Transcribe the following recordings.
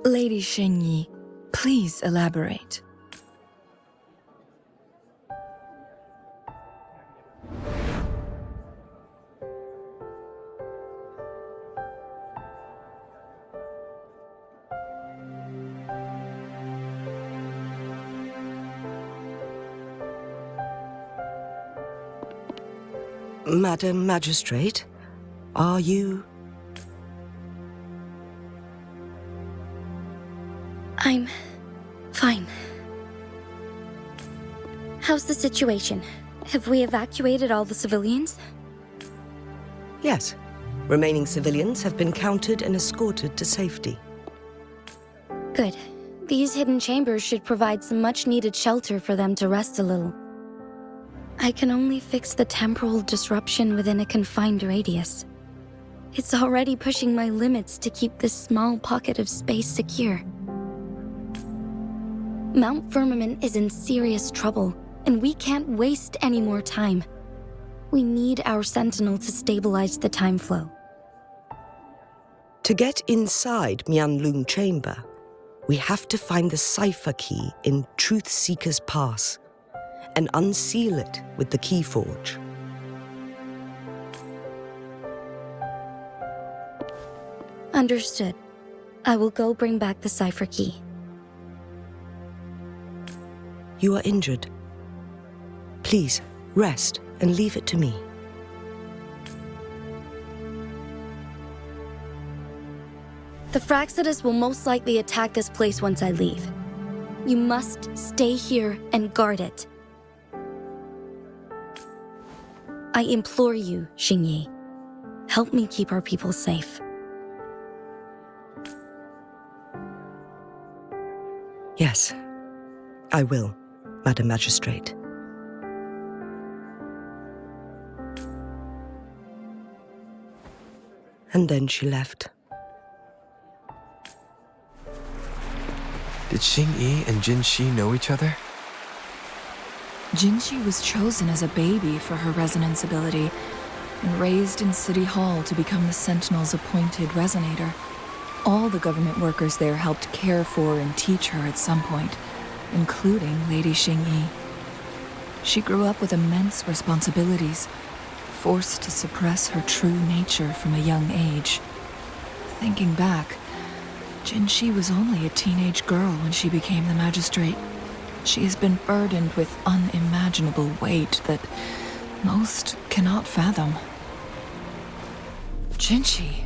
Lady Shengyi, please elaborate. Madam Magistrate, are you... I'm fine. How's the situation? Have we evacuated all the civilians? Yes. Remaining civilians have been counted and escorted to safety. Good. These hidden chambers should provide some much-needed shelter for them to rest a little. I can only fix the temporal disruption within a confined radius. It's already pushing my limits to keep this small pocket of space secure. Mount Firmament is in serious trouble, and we can't waste any more time. We need our sentinel to stabilize the time flow. To get inside Mianlung Chamber, we have to find the cipher key in Truth Seeker's Pass and unseal it with the Keyforge. Understood. I will go bring back the cipher key. You are injured. Please, rest and leave it to me. The Fraxidus will most likely attack this place once I leave. You must stay here and guard it. I implore you, Xingyi. Help me keep our people safe. Yes, I will, Madam Magistrate. And then she left. Did Xingyi and Jinshi know each other? Jinshi was chosen as a baby for her resonance ability and raised in City Hall to become the Sentinel's appointed resonator. All the government workers there helped care for and teach her at some point, including Lady Xingyi. She grew up with immense responsibilities, forced to suppress her true nature from a young age. Thinking back, Jinshi was only a teenage girl when she became the magistrate. She has been burdened with unimaginable weight that most cannot fathom. Jinshi.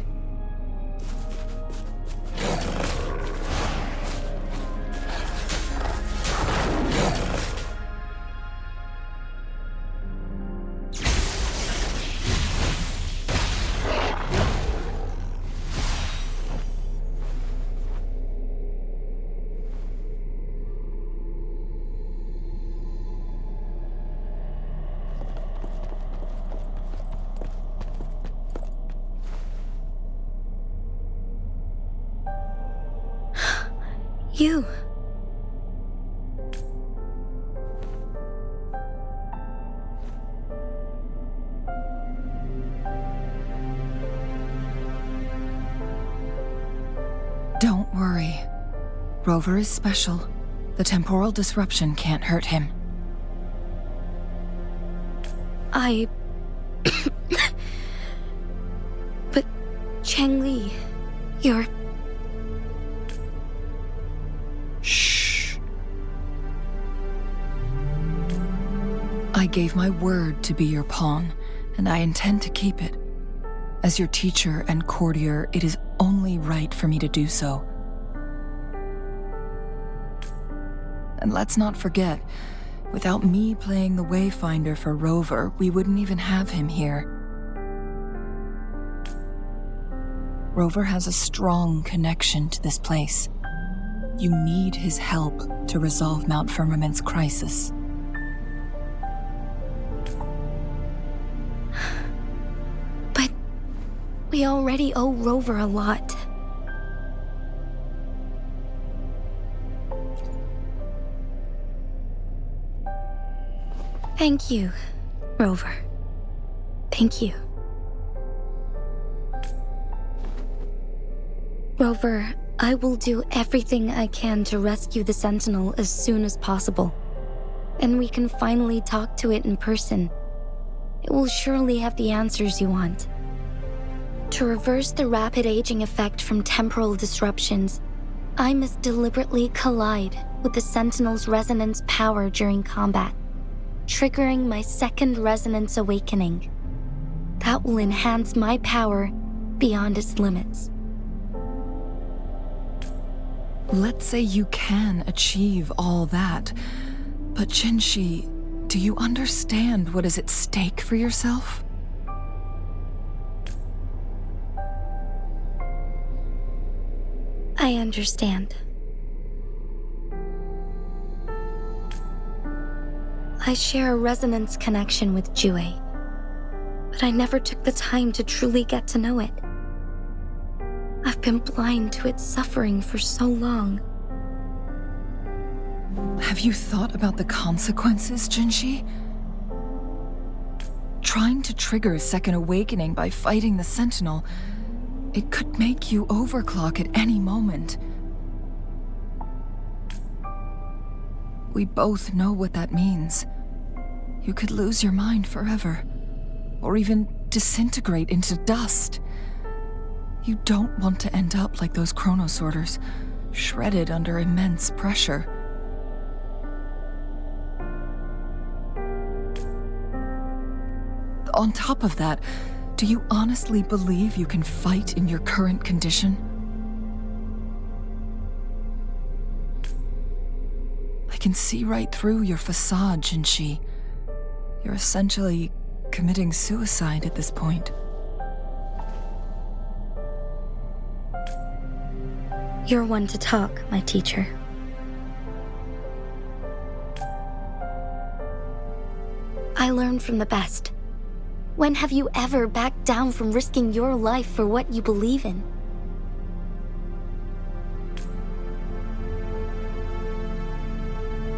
You. Don't worry. Rover is special. The temporal disruption can't hurt him. But Changli, you're... Shh. I gave my word to be your pawn, and I intend to keep it. As your teacher and courtier, it is only right for me to do so. And let's not forget, without me playing the Wayfinder for Rover, we wouldn't even have him here. Rover has a strong connection to this place. You need his help to resolve Mount Firmament's crisis. But we already owe Rover a lot. Thank you, Rover. Thank you. Rover, I will do everything I can to rescue the Sentinel as soon as possible. And we can finally talk to it in person. It will surely have the answers you want. To reverse the rapid aging effect from temporal disruptions, I must deliberately collide with the Sentinel's resonance power during combat, triggering my second resonance awakening. That will enhance my power beyond its limits. Let's say you can achieve all that, but Jinshi, do you understand what is at stake for yourself? I understand. I share a resonance connection with Jue, but I never took the time to truly get to know it. I've been blind to its suffering for so long. Have you thought about the consequences, Jinshi? Trying to trigger a second awakening by fighting the Sentinel, it could make you overclock at any moment. We both know what that means. You could lose your mind forever, or even disintegrate into dust. You don't want to end up like those chronosorters, shredded under immense pressure. On top of that, do you honestly believe you can fight in your current condition? I can see right through your facade, Jinshi. You're essentially committing suicide at this point. You're one to talk, my teacher. I learned from the best. When have you ever backed down from risking your life for what you believe in?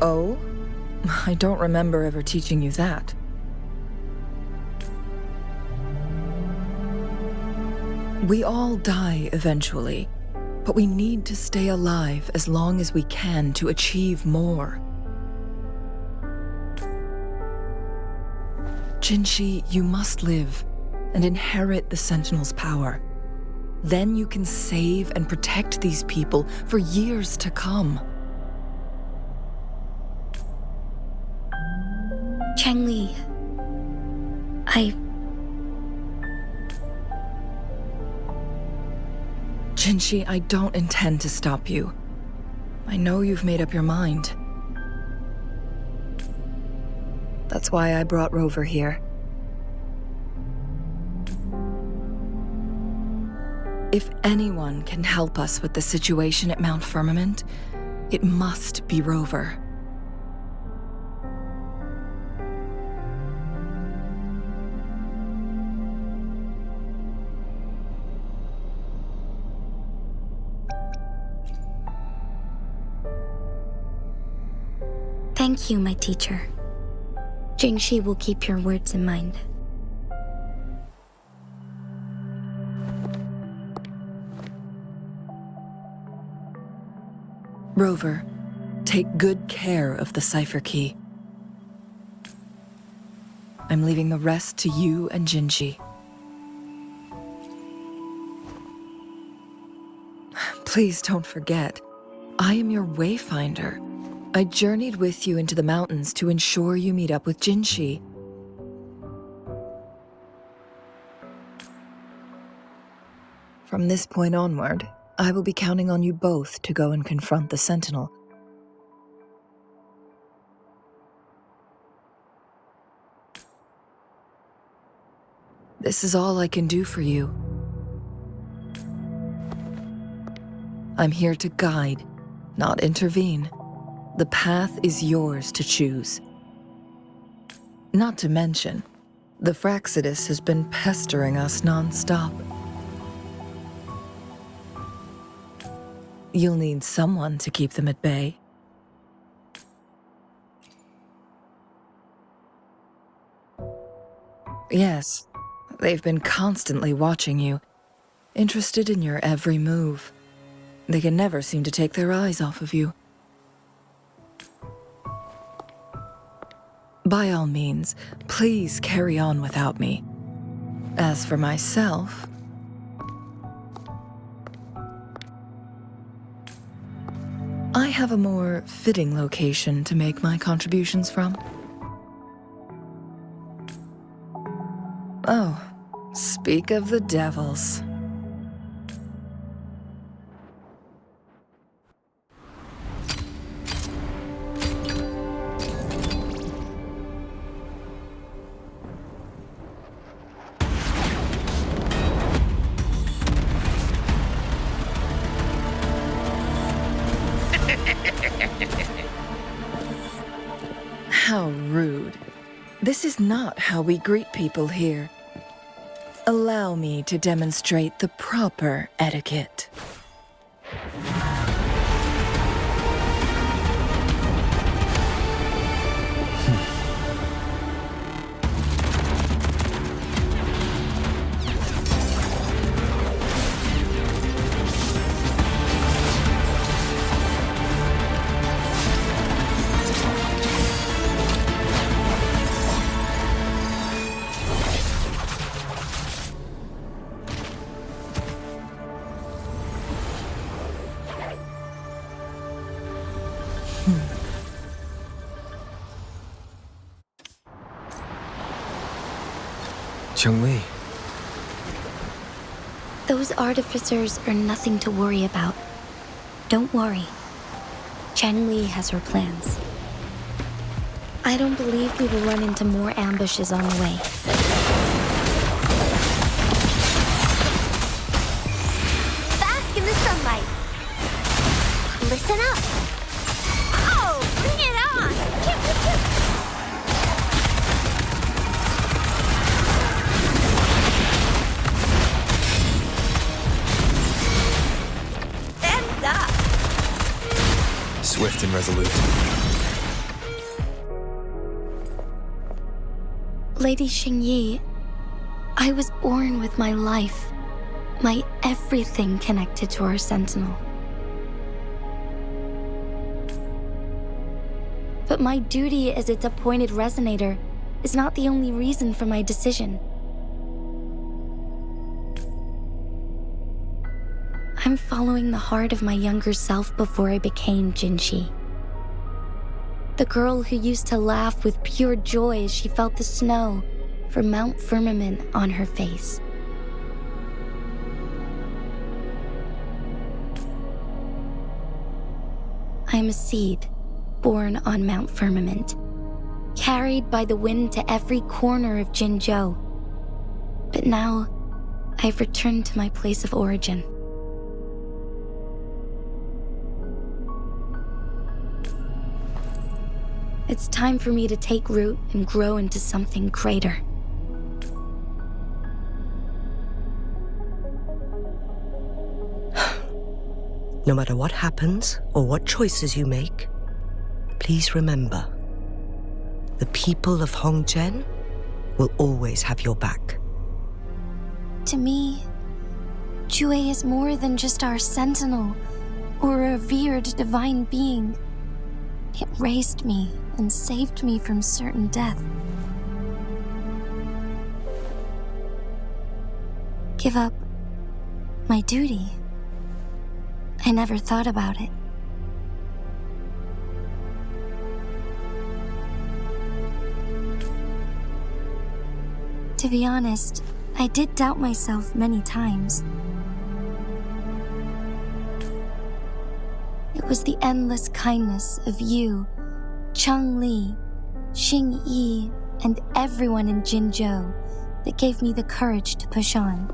Oh? I don't remember ever teaching you that. We all die eventually, but we need to stay alive as long as we can to achieve more. Jinshi, you must live and inherit the Sentinel's power. Then you can save and protect these people for years to come. Changli, Jinshi, I don't intend to stop you. I know you've made up your mind. That's why I brought Rover here. If anyone can help us with the situation at Mount Firmament, it must be Rover. thank you, my teacher. Jinshi will keep your words in mind. Rover, take good care of the cipher key. I'm leaving the rest to you and Jinshi. Please don't forget, I am your wayfinder. I journeyed with you into the mountains to ensure you meet up with Jinshi. From this point onward, I will be counting on you both to go and confront the Sentinel. This is all I can do for you. I'm here to guide, not intervene. The path is yours to choose. Not to mention, the Fraxidus has been pestering us non-stop. You'll need someone to keep them at bay. Yes, they've been constantly watching you, interested in your every move. They can never seem to take their eyes off of you. By all means, please carry on without me. As for myself, I have a more fitting location to make my contributions from. Oh, speak of the devils. How rude. This is not how we greet people here. Allow me to demonstrate the proper etiquette. Chun-Li. Those artificers are nothing to worry about. Don't worry. Chang-Li has her plans. I don't believe we will run into more ambushes on the way. Bask in the sunlight. Listen up. Oh, bring it on! Stand up. Swift and resolute. Lady Xingyi, I was born with my life, my everything connected to our sentinel. But my duty as its appointed resonator is not the only reason for my decision. I'm following the heart of my younger self before I became Jinshi. The girl who used to laugh with pure joy as she felt the snow from Mount Firmament on her face. I'm a seed born on Mount Firmament, carried by the wind to every corner of Jinzhou. But now, I've returned to my place of origin. It's time for me to take root and grow into something greater. No matter what happens or what choices you make, please remember, the people of Hongzhen will always have your back. To me, Jue is more than just our sentinel or a revered divine being. It raised me and saved me from certain death. Give up my duty? I never thought about it. To be honest, I did doubt myself many times. It was the endless kindness of you, Chang-Li, Xing-Yi, and everyone in Jinzhou that gave me the courage to push on.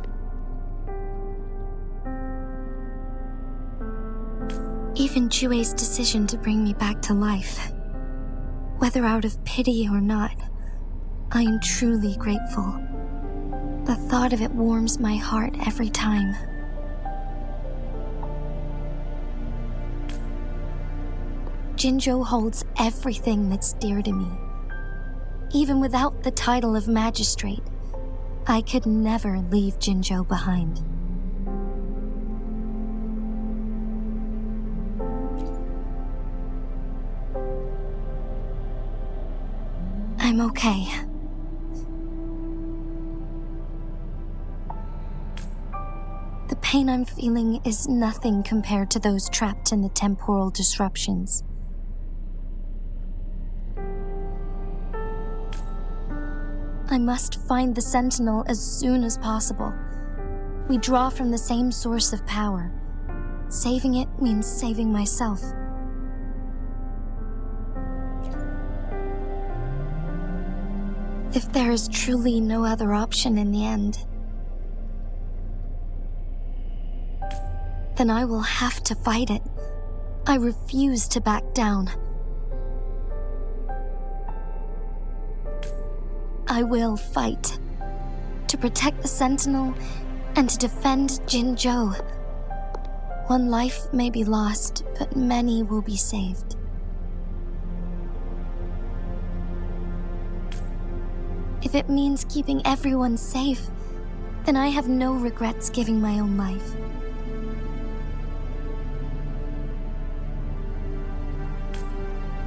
Even Jue's decision to bring me back to life, whether out of pity or not, I am truly grateful. The thought of it warms my heart every time. Jinzhou holds everything that's dear to me. Even without the title of magistrate, I could never leave Jinzhou behind. I'm okay. The pain I'm feeling is nothing compared to those trapped in the temporal disruptions. I must find the Sentinel as soon as possible. We draw from the same source of power. Saving it means saving myself. If there is truly no other option in the end, then I will have to fight it. I refuse to back down. I will fight. To protect the Sentinel and to defend Jinzhou. One life may be lost, but many will be saved. If it means keeping everyone safe, then I have no regrets giving my own life.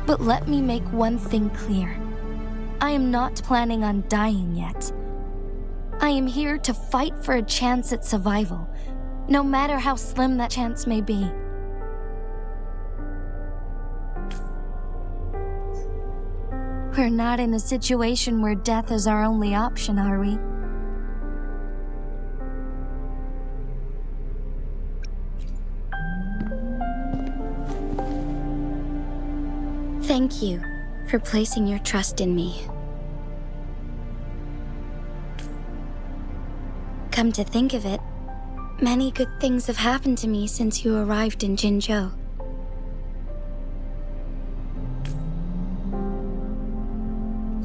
But let me make one thing clear. I am not planning on dying yet. I am here to fight for a chance at survival, no matter how slim that chance may be. We're not in a situation where death is our only option, are we? Thank you for placing your trust in me. Come to think of it, many good things have happened to me since you arrived in Jinzhou.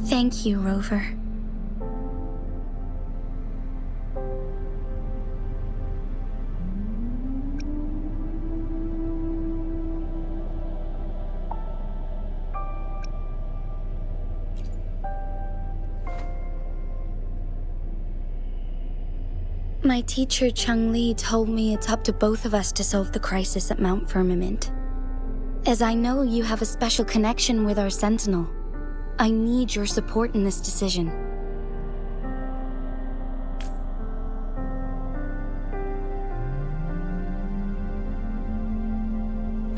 Thank you, Rover. My teacher Cheng-Li told me it's up to both of us to solve the crisis at Mount Firmament. As I know you have a special connection with our Sentinel, I need your support in this decision.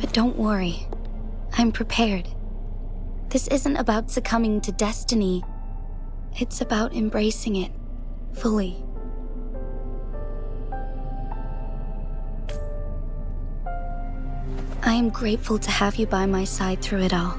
But don't worry, I'm prepared. This isn't about succumbing to destiny. It's about embracing it fully. I am grateful to have you by my side through it all.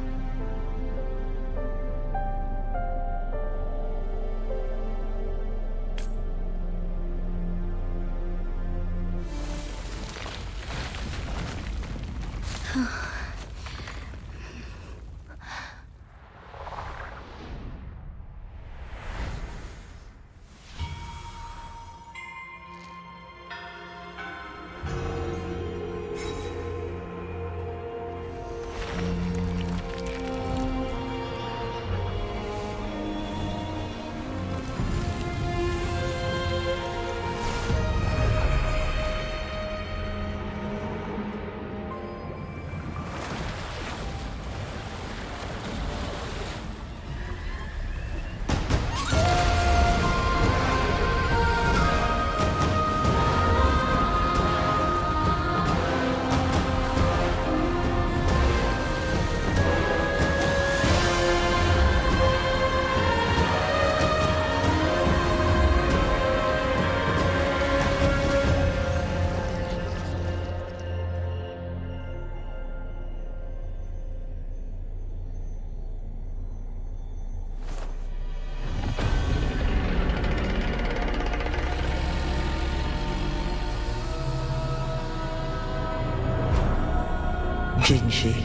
Jinshi,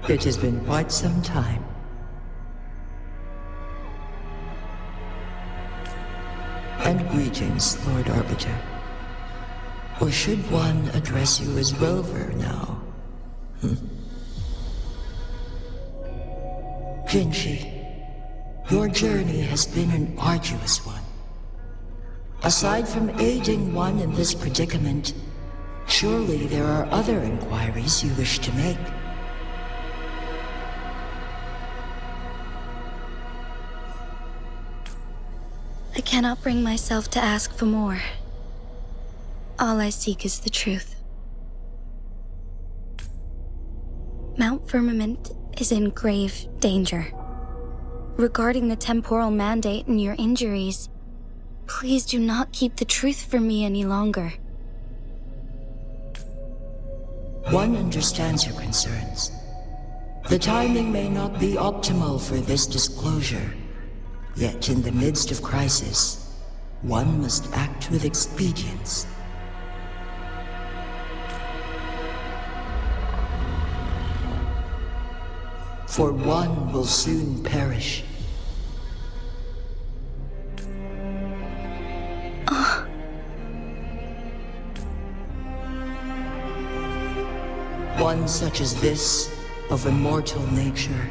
it has been quite some time. And greetings, Lord Arbiter. Or should one address you as Rover now? Jinshi, your journey has been an arduous one. Aside from aiding one in this predicament, surely there are other inquiries you wish to make. I cannot bring myself to ask for more. All I seek is the truth. Mount Firmament is in grave danger. Regarding the temporal mandate and your injuries, please do not keep the truth from me any longer. One understands your concerns. The timing may not be optimal for this disclosure, yet in the midst of crisis, one must act with expedience. For one will soon perish. One such as this, of immortal nature,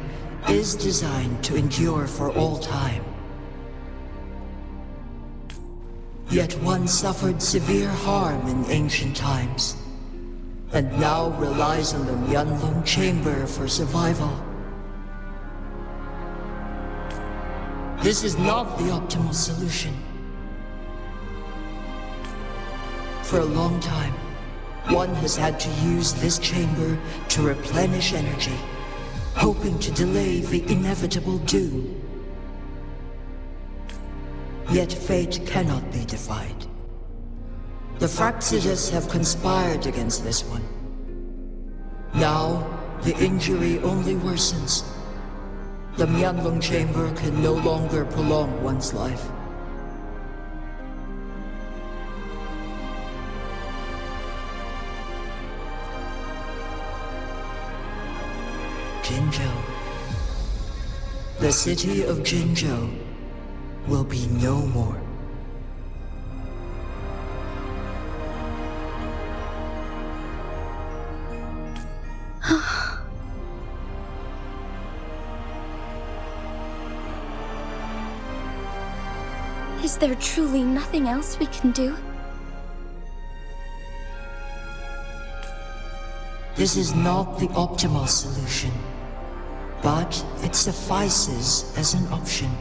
is designed to endure for all time. Yet one suffered severe harm in ancient times, and now relies on the Myanlung Chamber for survival. This is not the optimal solution. For a long time, one has had to use this chamber to replenish energy, hoping to delay the inevitable doom. Yet fate cannot be defied. The Fraxidas have conspired against this one. Now, the injury only worsens. The Myanlung Chamber can no longer prolong one's life. Jinzhou. The city of Jinzhou will be no more. Is there truly nothing else we can do? This is not the optimal solution, but it suffices as an option.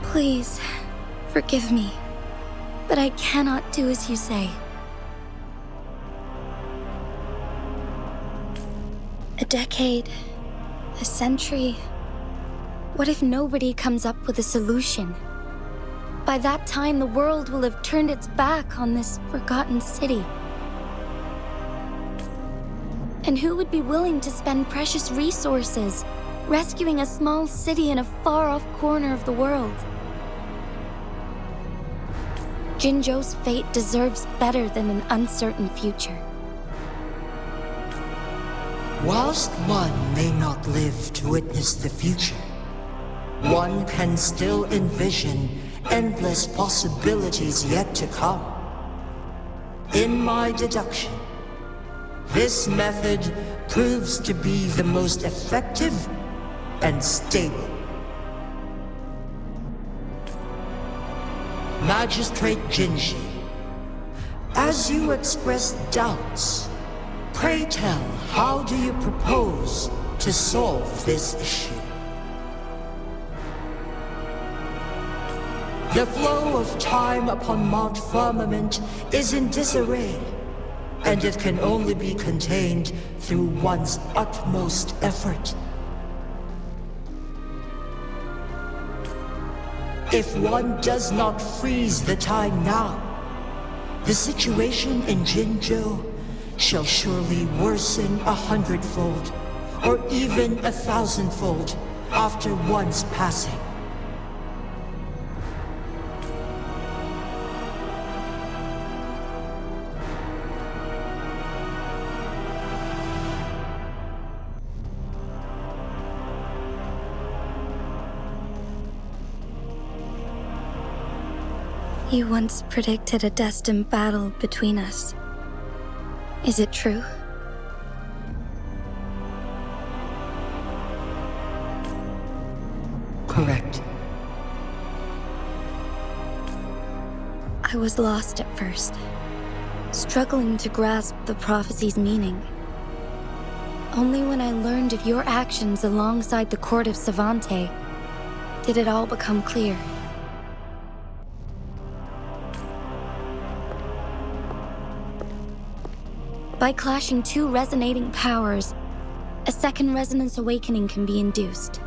Please, forgive me, but I cannot do as you say. A decade, a century. What if nobody comes up with a solution? By that time, the world will have turned its back on this forgotten city. And who would be willing to spend precious resources rescuing a small city in a far-off corner of the world? Jinzhou's fate deserves better than an uncertain future. Whilst one may not live to witness the future, one can still envision endless possibilities yet to come. In my deduction, this method proves to be the most effective and stable. Magistrate Jinshi, as you express doubts, pray tell, how do you propose to solve this issue? The flow of time upon Mount Firmament is in disarray, and it can only be contained through one's utmost effort. If one does not freeze the time now, the situation in Jinzhou shall surely worsen 100-fold, or even 1,000-fold after one's passing. You once predicted a destined battle between us. Is it true? Correct. I was lost at first, struggling to grasp the prophecy's meaning. Only when I learned of your actions alongside the court of Savante did it all become clear. By clashing two resonating powers, a second resonance awakening can be induced.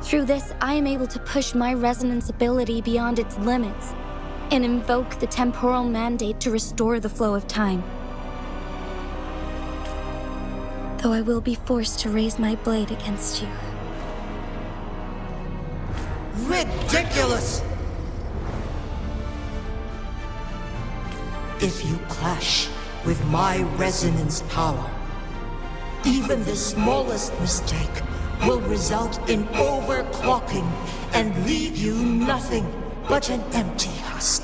Through this, I am able to push my resonance ability beyond its limits and invoke the temporal mandate to restore the flow of time. Though I will be forced to raise my blade against you. Ridiculous! If you clash with my resonance power, even the smallest mistake will result in overclocking and leave you nothing but an empty husk.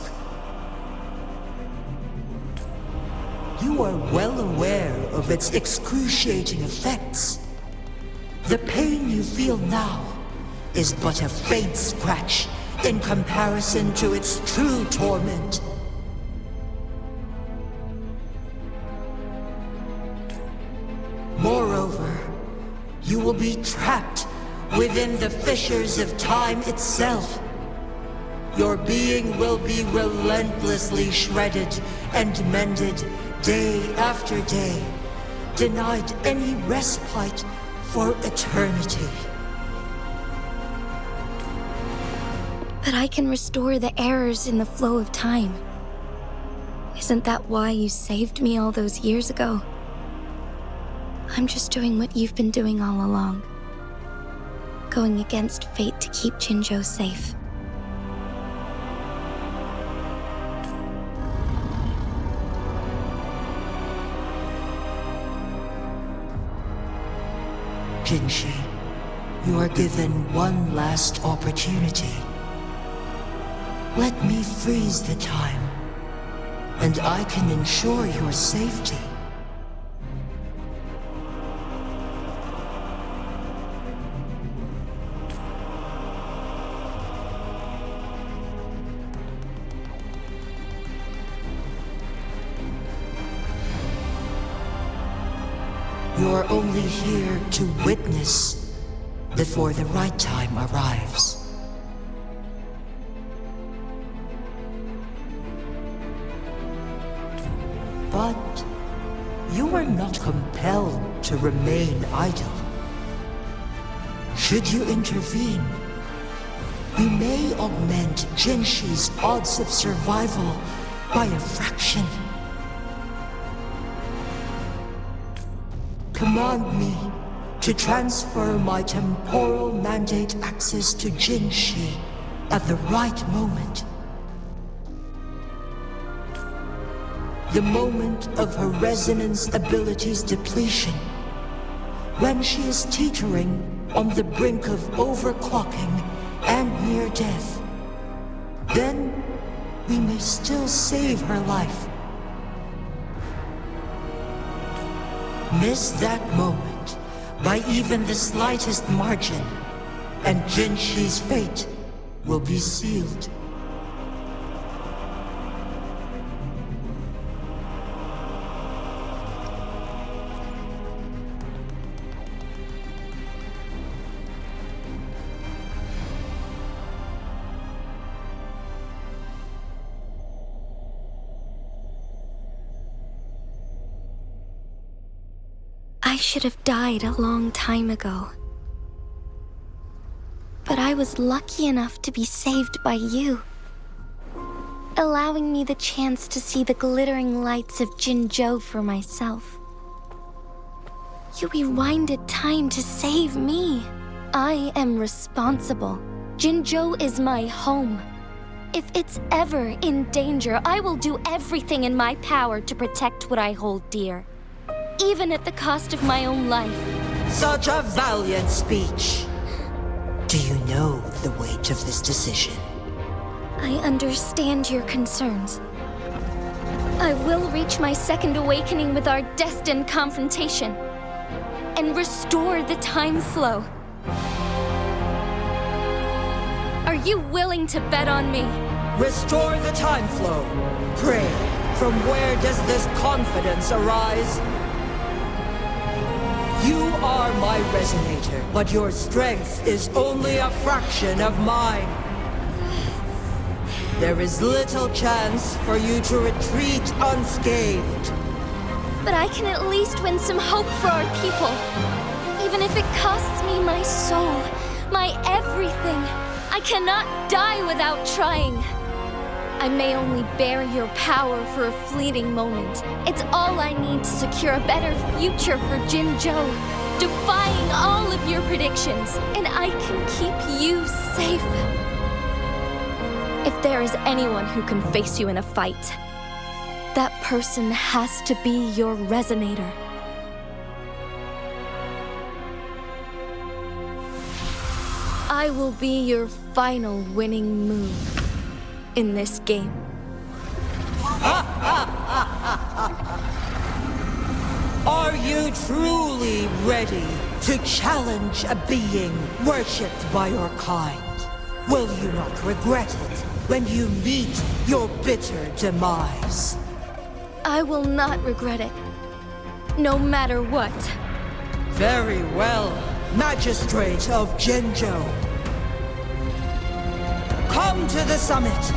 You are well aware of its excruciating effects. The pain you feel now is but a faint scratch in comparison to its true torment. Moreover, you will be trapped within the fissures of time itself. Your being will be relentlessly shredded and mended day after day, denied any respite for eternity. But I can restore the errors in the flow of time. Isn't that why you saved me all those years ago? I'm just doing what you've been doing all along. Going against fate to keep Jinzhou safe. Jinshi, you are given one last opportunity. Let me freeze the time, and I can ensure your safety. You're only here to witness before the right time arrives. But you are not compelled to remain idle. Should you intervene, we may augment Jinshi's odds of survival by a fraction. Command me to transfer my temporal mandate access to Jinshi at the right moment. The moment of her resonance ability's depletion, when she is teetering on the brink of overclocking and near death. Then we may still save her life. Miss that moment by even the slightest margin, and Jinshi's fate will be sealed. I should have died a long time ago. But I was lucky enough to be saved by you, allowing me the chance to see the glittering lights of Jinzhou for myself. You rewinded time to save me. I am responsible. Jinzhou is my home. If it's ever in danger, I will do everything in my power to protect what I hold dear, even at the cost of my own life. Such a valiant speech. Do you know the weight of this decision? I understand your concerns. I will reach my second awakening with our destined confrontation and restore the time flow. Are you willing to bet on me? Restore the time flow. Pray, from where does this confidence arise? You are my resonator, but your strength is only a fraction of mine. There is little chance for you to retreat unscathed. But I can at least win some hope for our people. Even if it costs me my soul, my everything, I cannot die without trying. I may only bear your power for a fleeting moment. It's all I need to secure a better future for Jinzhou, defying all of your predictions, and I can keep you safe. If there is anyone who can face you in a fight, that person has to be your resonator. I will be your final winning move in this game. Are you truly ready to challenge a being worshipped by your kind? Will you not regret it when you meet your bitter demise? I will not regret it, no matter what. Very well, Magistrate of Jinzhou. Come to the summit.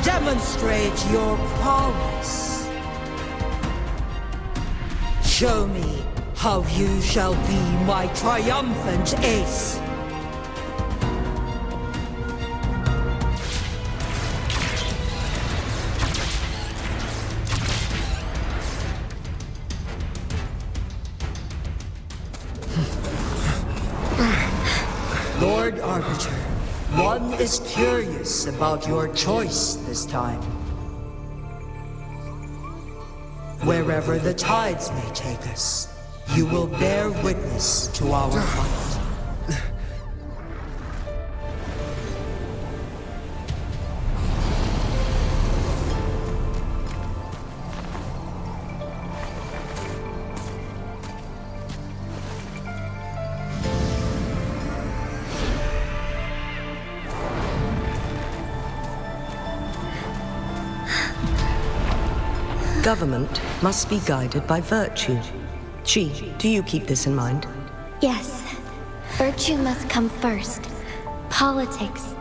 Demonstrate your prowess. Show me how you shall be my triumphant ace. Lord Arbiter, one is curious about your choice this time. Wherever the tides may take us, you will bear witness to our fight. Government must be guided by virtue. Chi, do you keep this in mind? Yes. Virtue must come first. Politics,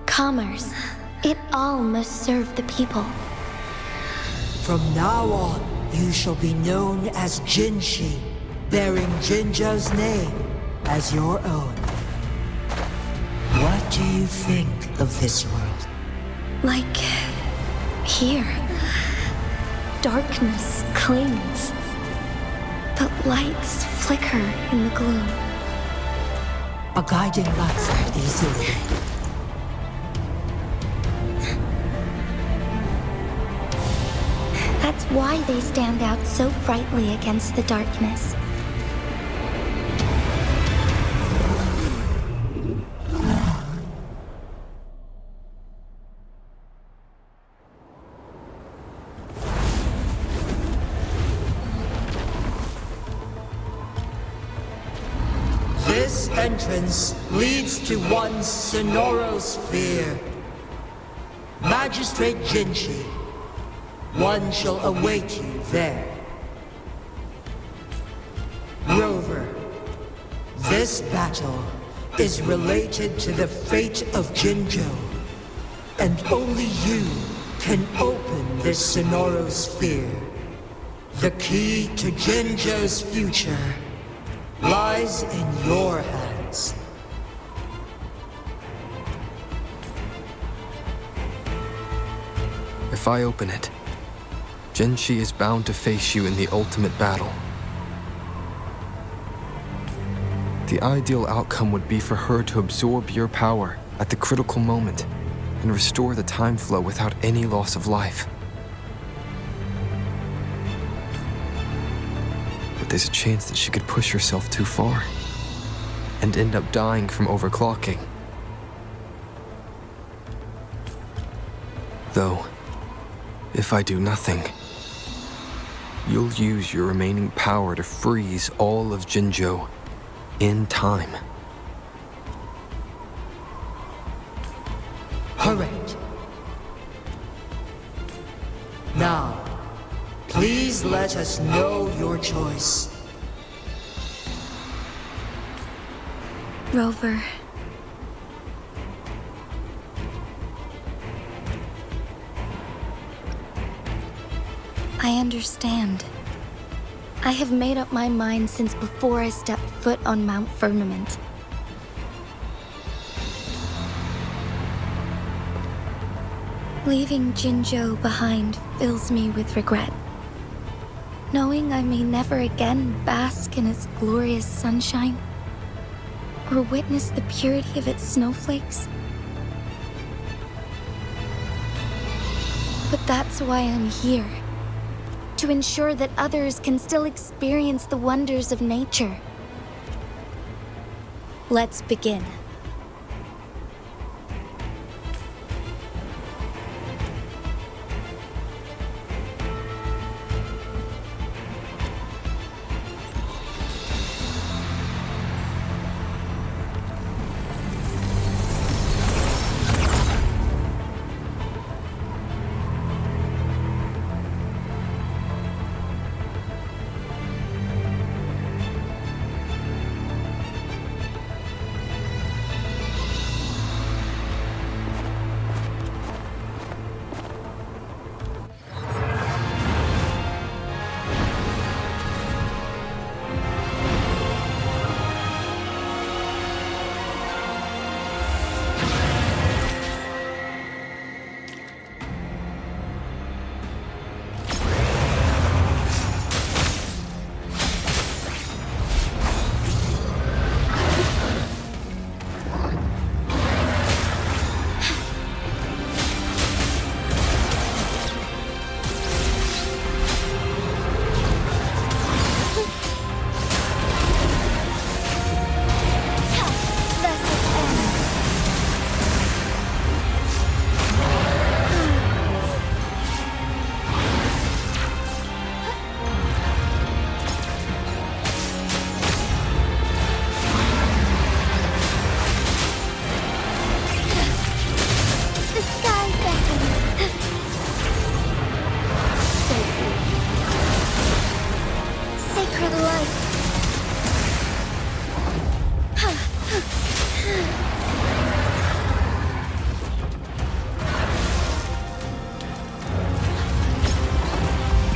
commerce, it all must serve the people. From now on, you shall be known as Jinshi, bearing Jinzhou's name as your own. What do you think of this world? Like here. Darkness clings, but lights flicker in the gloom. A guiding light easily. That's why they stand out so brightly against the darkness. This entrance leads to one's sonorosphere. Magistrate Jinshi, one shall await you there. Rover, this battle is related to the fate of Jinzhou, and only you can open this sonorosphere. The key to Jinzhou's future lies in your hands. If I open it, Jinshi is bound to face you in the ultimate battle. The ideal outcome would be for her to absorb your power at the critical moment and restore the time flow without any loss of life. But there's a chance that she could push herself too far and end up dying from overclocking. Though, if I do nothing, you'll use your remaining power to freeze all of Jinzhou in time. Correct. Now, please let us know your choice. Rover. I understand. I have made up my mind since before I stepped foot on Mount Firmament. Leaving Jinzhou behind fills me with regret. Knowing I may never again bask in its glorious sunshine, or witness the purity of its snowflakes. But that's why I'm here. To ensure that others can still experience the wonders of nature. Let's begin.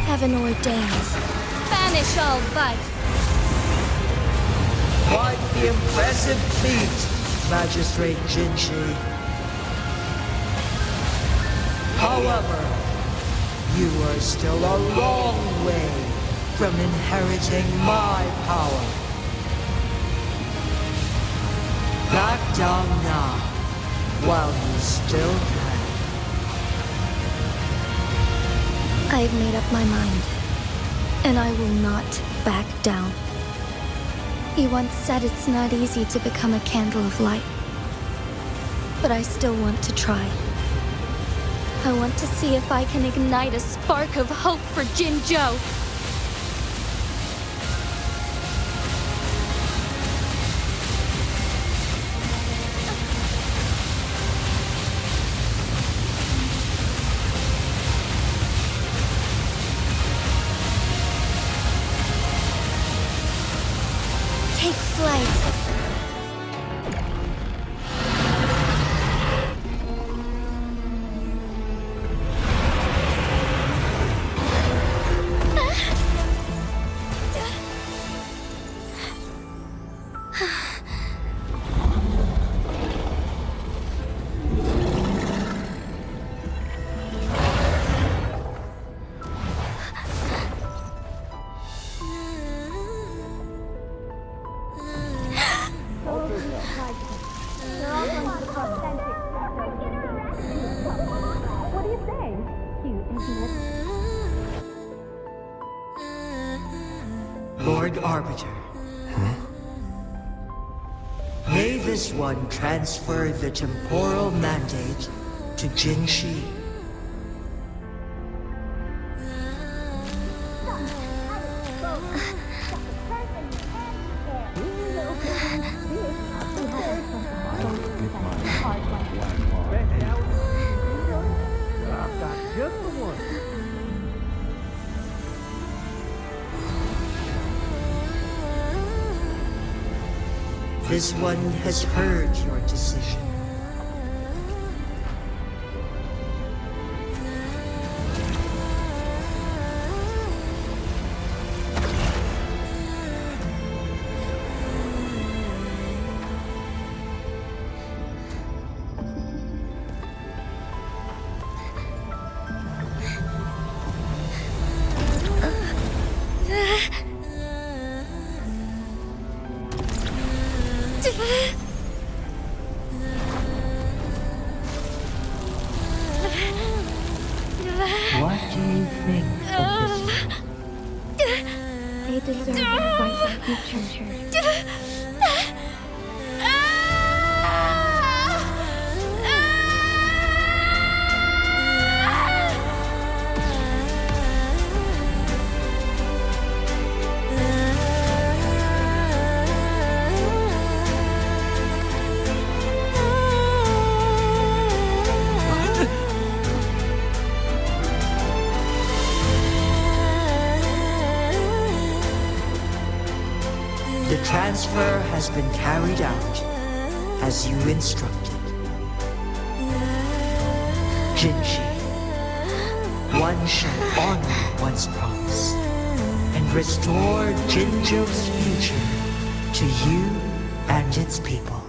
Heaven ordains. Banish all vice. Quite the impressive feat, Magistrate Jinshi. However, you are still a long way from inheriting my power. Back down now, while you still can. I've made up my mind, and I will not back down. He once said it's not easy to become a candle of light, but I still want to try. I want to see if I can ignite a spark of hope for Jinzhou. Take flight. What do you say? Cute, isn't it? Lord Arbiter. May this one transfer the temporal mandate to Jinshi. This one has heard your decision. What do you think of this? They deserve a bright future. The transfer has been carried out as you instructed. Jinshi, one shall honor one's promise and restore Jinjo's future to you and its people.